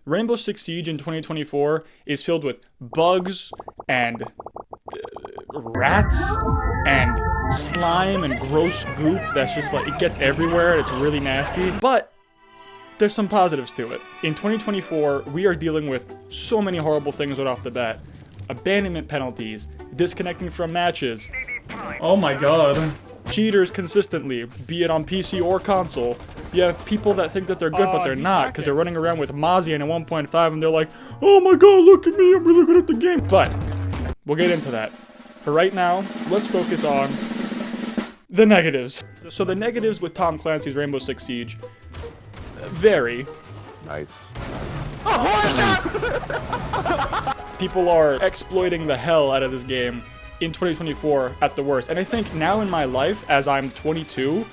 Rainbow Six Siege in 2024 is filled with bugs and rats and slime and gross goop that's just like, it gets everywhere and it's really nasty. But there's some positives to it. In 2024, we are dealing with so many horrible things right off the bat. Abandonment penalties, disconnecting from matches. Oh my god. Cheaters consistently, be it on PC or console. You have people that think that they're good, but they're not, because they're running around with Mozzie and a 1.5, and they're like, oh my god, look at me, I'm really good at the game. But we'll get into that. For right now, let's focus on the negatives. So the negatives with Tom Clancy's Rainbow Six Siege vary. Nice. People are exploiting the hell out of this game in 2024 at the worst. And I think now in my life, as I'm 22,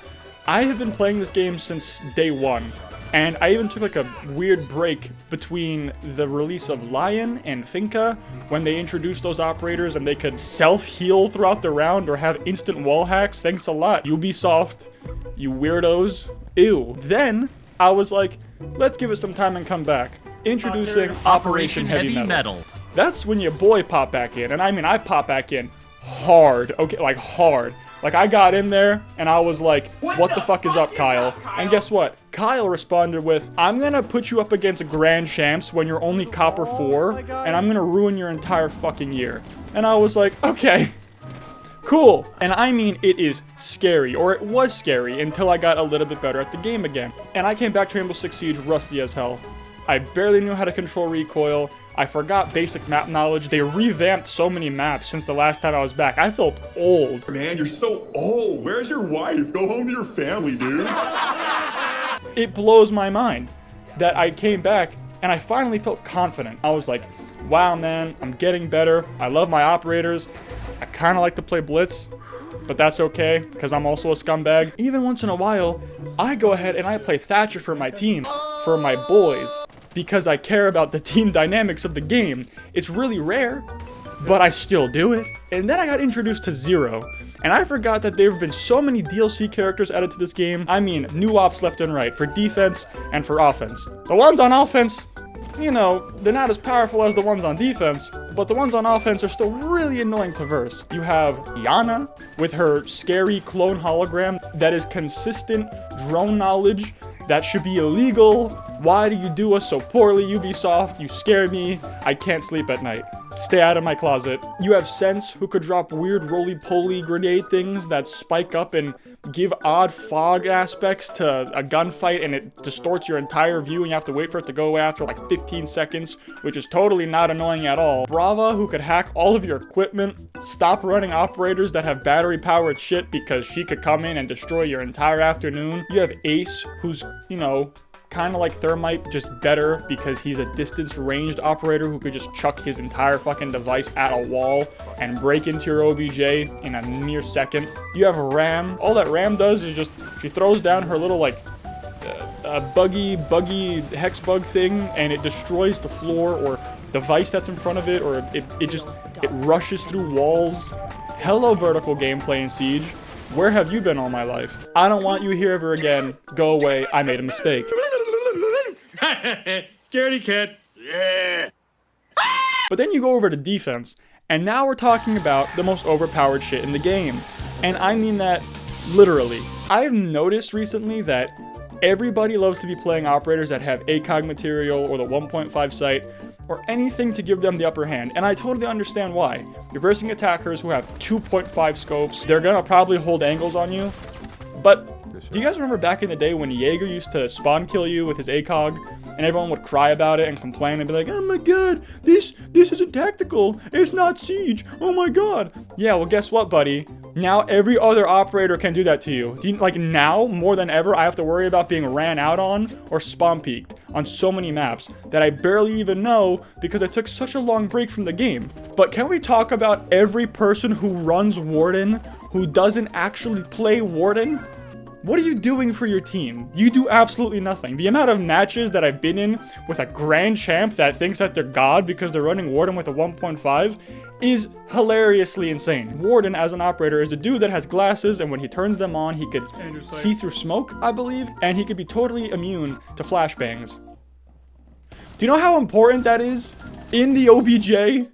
I have been playing this game since day one. And I even took like a weird break between the release of Lion and Finka when they introduced those operators and they could self-heal throughout the round or have instant wall hacks. Thanks a lot, Ubisoft, you weirdos. Ew. Then I was like, let's give it some time and come back. Introducing Operation Heavy Metal. That's when your boy popped back in, and I mean I popped back in hard, okay, like hard. Like I got in there, and I was like, what the fuck is up, Kyle? And guess what? Kyle responded with, I'm gonna put you up against Grand Champs when you're only Copper 4, and I'm gonna ruin your entire fucking year. And I was like, okay, cool. And I mean, it is scary, or it was scary, until I got a little bit better at the game again. And I came back to Rainbow Six Siege rusty as hell. I barely knew how to control recoil. I forgot basic map knowledge. They revamped so many maps since the last time I was back. I felt old. Man, you're so old. Where's your wife? Go home to your family, dude. It blows my mind that I came back and I finally felt confident. I was like, wow, man, I'm getting better. I love my operators. I kind of like to play Blitz, but that's okay because I'm also a scumbag. Even once in a while, I go ahead and I play Thatcher for my team, for my boys, because I care about the team dynamics of the game. It's really rare, but I still do it. And then I got introduced to Zero, and I forgot that there have been so many DLC characters added to this game. I mean, new ops left and right, for defense and for offense. The ones on offense, you know, they're not as powerful as the ones on defense, but the ones on offense are still really annoying to verse. You have Yana with her scary clone hologram that is consistent drone knowledge that should be illegal. Why do you do us so poorly, Ubisoft? You scare me. I can't sleep at night. Stay out of my closet. You have Sense, who could drop weird roly-poly grenade things that spike up and give odd fog aspects to a gunfight, and it distorts your entire view and you have to wait for it to go away after like 15 seconds, which is totally not annoying at all. Brava, who could hack all of your equipment, stop running operators that have battery-powered shit because she could come in and destroy your entire afternoon. You have Ace, who's, you know, kind of like Thermite, just better because he's a distance ranged operator who could just chuck his entire fucking device at a wall and break into your OBJ in a mere second. You have Ram. All that Ram does is just, she throws down her little like buggy hex bug thing and it destroys the floor or device that's in front of it, or it rushes through walls. Hello, vertical gameplay in Siege. Where have you been all my life? I don't want you here ever again. Go away. I made a mistake. Scaredy cat. Yeah. But then you go over to defense, and now we're talking about the most overpowered shit in the game. And I mean that literally. I've noticed recently that everybody loves to be playing operators that have ACOG material or the 1.5 sight or anything to give them the upper hand, and I totally understand why. You're versing attackers who have 2.5 scopes. They're gonna probably hold angles on you. But do you guys remember back in the day when Jaeger used to spawn kill you with his ACOG and everyone would cry about it and complain and be like, oh my god, this isn't tactical, it's not Siege, oh my god. Yeah, well guess what, buddy? Now every other operator can do that to you. Like now, more than ever, I have to worry about being ran out on or spawn peeked on so many maps that I barely even know because I took such a long break from the game. But can we talk about every person who runs Warden who doesn't actually play Warden? What are you doing for your team? You do absolutely nothing. The amount of matches that I've been in with a grand champ that thinks that they're God because they're running Warden with a 1.5 is hilariously insane. Warden, as an operator, is a dude that has glasses, and when he turns them on, he could see through smoke, I believe, and he could be totally immune to flashbangs. Do you know how important that is in the OBJ?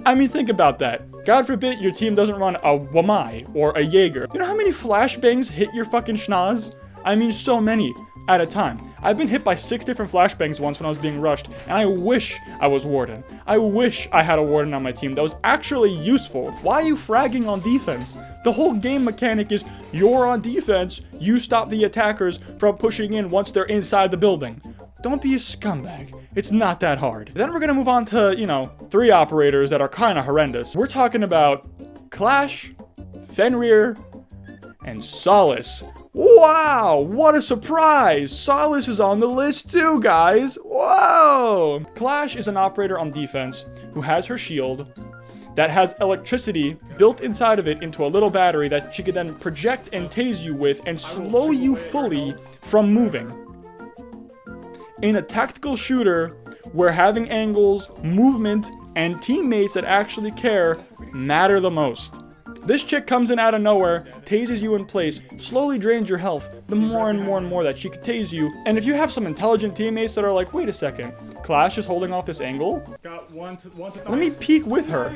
I mean, think about that. God forbid your team doesn't run a Wamai or a Jaeger. You know how many flashbangs hit your fucking schnoz? I mean, so many at a time. I've been hit by 6 different flashbangs once when I was being rushed, and I wish I was Warden. I wish I had a Warden on my team that was actually useful. Why are you fragging on defense? The whole game mechanic is you're on defense, you stop the attackers from pushing in once they're inside the building. Don't be a scumbag. It's not that hard. Then we're gonna move on to, you know, 3 operators that are kind of horrendous. We're talking about Clash, Fenrir, and Solis. Wow, what a surprise! Solis is on the list too, guys. Whoa! Clash is an operator on defense who has her shield that has electricity built inside of it into a little battery that she could then project and tase you with and slow you fully from moving. In a tactical shooter where having angles, movement, and teammates that actually care matter the most. This chick comes in out of nowhere, tases you in place, slowly drains your health, the more and more and more that she could tase you. And if you have some intelligent teammates that are like, wait a second, Clash is holding off this angle? Let me peek with her.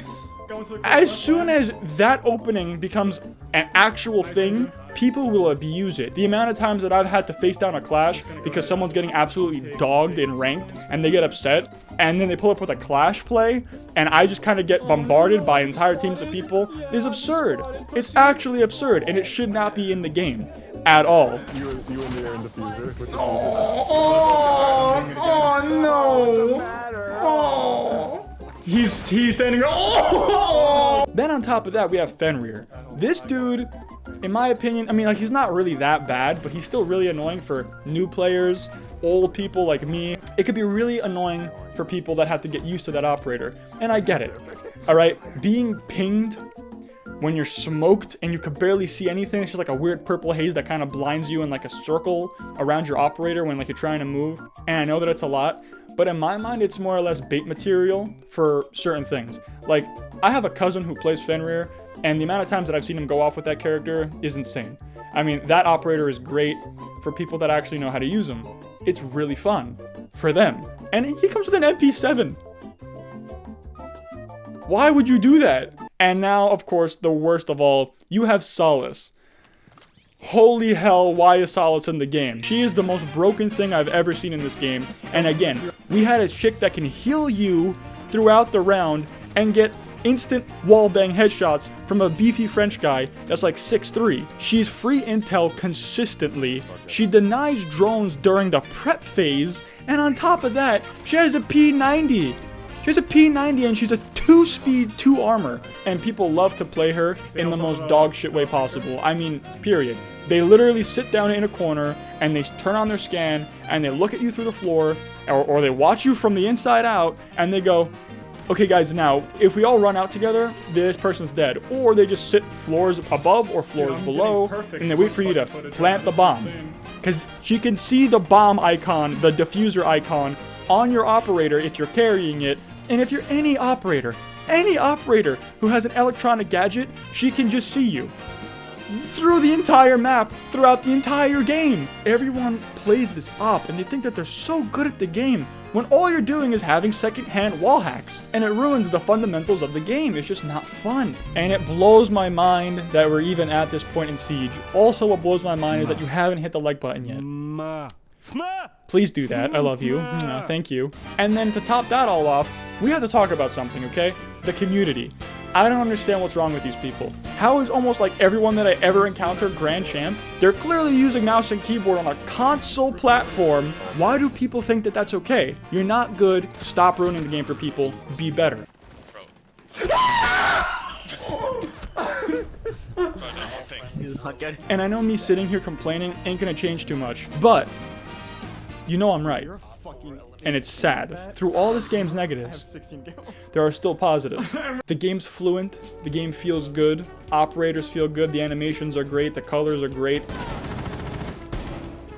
As soon as that opening becomes an actual thing, people will abuse it. The amount of times that I've had to face down a Clash because someone's getting absolutely dogged in ranked and they get upset and then they pull up with a Clash play and I just kind of get bombarded by entire teams of people is absurd. It's actually absurd and it should not be in the game at all. You in there in the freezer. No. He's standing. Oh! Then on top of that, we have Fenrir. This dude, in my opinion, I mean, like, he's not really that bad, but he's still really annoying for new players, old people like me. It could be really annoying for people that have to get used to that operator, and I get it. All right, being pinged when you're smoked and you could barely see anything, it's just like a weird purple haze that kind of blinds you in like a circle around your operator when like you're trying to move. And I know that it's a lot, but in my mind, it's more or less bait material for certain things. Like, I have a cousin who plays Fenrir, and the amount of times that I've seen him go off with that character is insane. I mean, that operator is great for people that actually know how to use him. It's really fun for them. And he comes with an MP7. Why would you do that? And now, of course, the worst of all, you have Solis. Holy hell, why is Solis in the game? She is the most broken thing I've ever seen in this game. And again, we had a chick that can heal you throughout the round and get instant wallbang headshots from a beefy French guy that's like 6'3". She's free intel consistently. She denies drones during the prep phase. And on top of that, she has a P90. She has a P90 and she's a 2-speed, 2 armor. And people love to play her in the most dog shit way possible. I mean, period. They literally sit down in a corner and they turn on their scan and they look at you through the floor or they watch you from the inside out and they go, okay guys, now if we all run out together, this person's dead. Or they just sit floors above or floors below and they wait for you to plant the bomb. Because she can see the bomb icon, the diffuser icon on your operator if you're carrying it. And if you're any operator who has an electronic gadget, she can just see you through the entire map, throughout the entire game. Everyone plays this op and they think that they're so good at the game when all you're doing is having second-hand wall hacks. And it ruins the fundamentals of the game. It's just not fun. And it blows my mind that we're even at this point in Siege. Also, what blows my mind is that you haven't hit the like button yet. Please do that. I love you. Thank you. And then to top that all off, we have to talk about something, okay? The community. I don't understand what's wrong with these people. How is almost like everyone that I ever encounter Grand Champ? They're clearly using mouse and keyboard on a console platform. Why do people think that that's okay? You're not good. Stop ruining the game for people. Be better. And I know me sitting here complaining ain't gonna change too much, but you know I'm right. And it's sad. Through all this game's negatives, there are still positives. The game's fluent, the game feels good, operators feel good, the animations are great, the colors are great.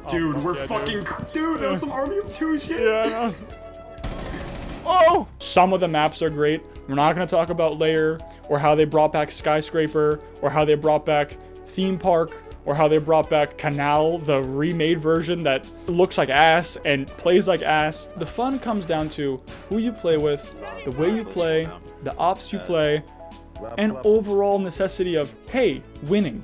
Dude, we're fucking... Dude, that was some Army of Two shit. Yeah. Oh! Some of the maps are great. We're not going to talk about Lair, or how they brought back Skyscraper, or how they brought back Theme Park, or how they brought back Canal, the remade version that looks like ass and plays like ass. The fun comes down to who you play with, the way you play, the ops you play, and overall necessity of, hey, winning.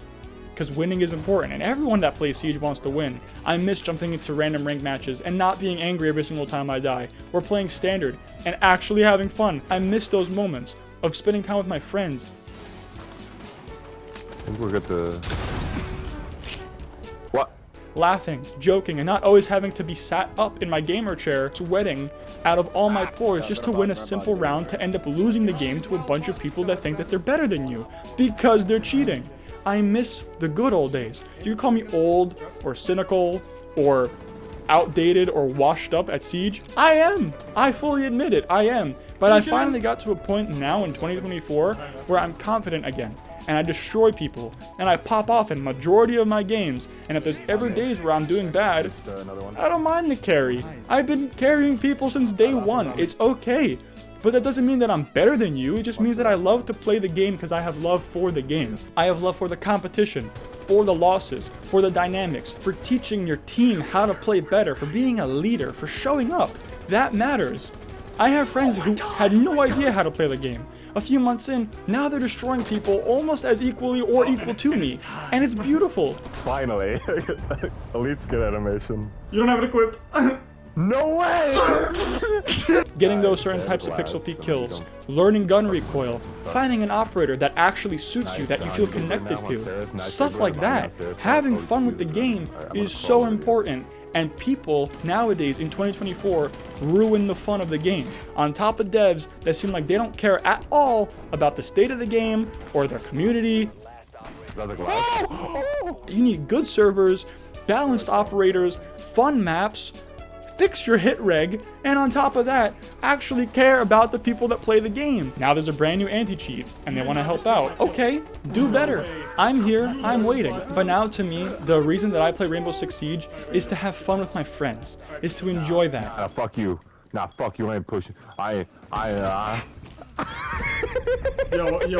Because winning is important, and everyone that plays Siege wants to win. I miss jumping into random ranked matches and not being angry every single time I die, or playing standard and actually having fun. I miss those moments of spending time with my friends. I think we're good to... What? Laughing, joking, and not always having to be sat up in my gamer chair, sweating out of all my pores just to win a simple round to end up losing the game to a bunch of people that think that they're better than you because they're cheating. I miss the good old days. You can call me old or cynical or outdated or washed up at Siege. I am. I fully admit it. I am. But I finally got to a point now in 2024 where I'm confident again. And I destroy people. And I pop off in majority of my games. And if there's ever days where I'm doing bad, I don't mind the carry. I've been carrying people since day one. It's okay. But that doesn't mean that I'm better than you. It just means that I love to play the game because I have love for the game. I have love for the competition, for the losses, for the dynamics, for teaching your team how to play better, for being a leader, for showing up. That matters. I have friends who had no idea how to play the game. A few months in, now they're destroying people almost as equally or equal to me. And it's beautiful. Finally. Elite's good animation. You don't have it equipped. No way! Getting those certain types of pixel peak kills, learning gun recoil, finding an operator that actually suits you, that you feel connected to, stuff like that. Having fun with the game is so important, and people nowadays in 2024 ruin the fun of the game. On top of devs that seem like they don't care at all about the state of the game or their community. You need good servers, balanced operators, fun maps, fix your hit reg, and on top of that, actually care about the people that play the game. Now there's a brand new anti-cheat, and they want to help out. Okay, do better. I'm here, I'm waiting. But now to me, the reason that I play Rainbow Six Siege is to have fun with my friends, is to enjoy that. Nah, fuck you. Nah, fuck you, I ain't pushing. Yo,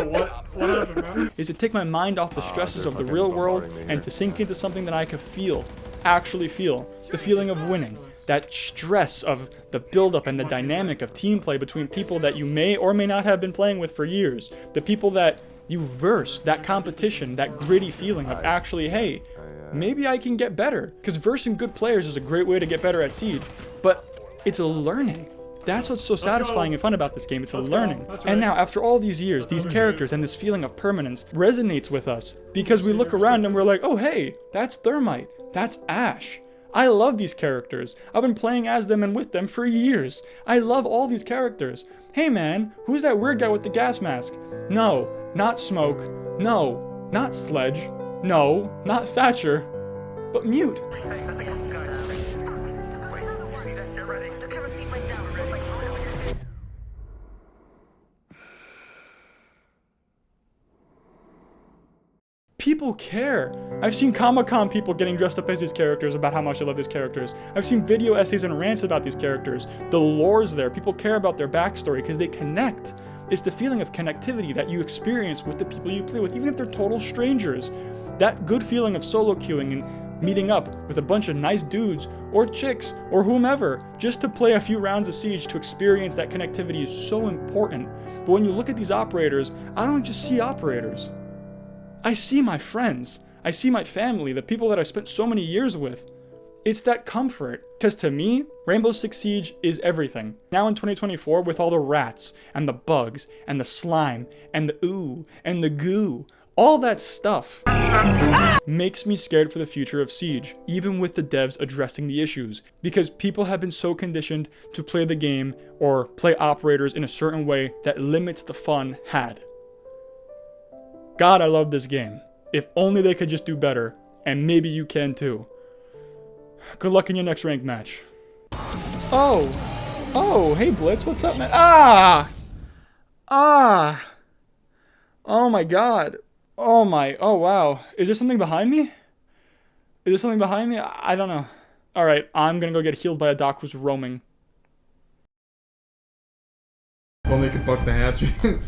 what happened, man? Is to take my mind off the stresses of the real world and to sink into something that I can feel, actually feel. The feeling of winning. That stress of the build-up and the dynamic of team play between people that you may or may not have been playing with for years. The people that you verse, that competition, that gritty feeling of actually, hey, maybe I can get better. Because versing good players is a great way to get better at Siege. But it's a learning. That's what's so satisfying and fun about this game. It's a learning. And now, after all these years, these characters and this feeling of permanence resonates with us. Because we look around and we're like, oh, hey, that's Thermite. That's Ash. I love these characters. I've been playing as them and with them for years. I love all these characters. Hey man, who's that weird guy with the gas mask? No, not Smoke. No, not Sledge. No, not Thatcher. But Mute. People care. I've seen Comic-Con people getting dressed up as these characters about how much I love these characters. I've seen video essays and rants about these characters. The lore's there. People care about their backstory because they connect. It's the feeling of connectivity that you experience with the people you play with, even if they're total strangers. That good feeling of solo queuing and meeting up with a bunch of nice dudes or chicks or whomever just to play a few rounds of Siege to experience that connectivity is so important. But when you look at these operators, I don't just see operators. I see my friends. I see my family, the people that I spent so many years with. It's that comfort. Because to me, Rainbow Six Siege is everything. Now in 2024, with all the rats, and the bugs, and the slime, and the ooh, and the goo, all that stuff makes me scared for the future of Siege, even with the devs addressing the issues. Because people have been so conditioned to play the game, or play operators in a certain way that limits the fun had. God, I love this game. If only they could just do better, and maybe you can too. Good luck in your next ranked match. Oh, hey Blitz, what's up, man? Oh my God. Oh wow. Is there something behind me? I don't know. Alright, I'm gonna go get healed by a doc who's roaming. Only could buck the hatch.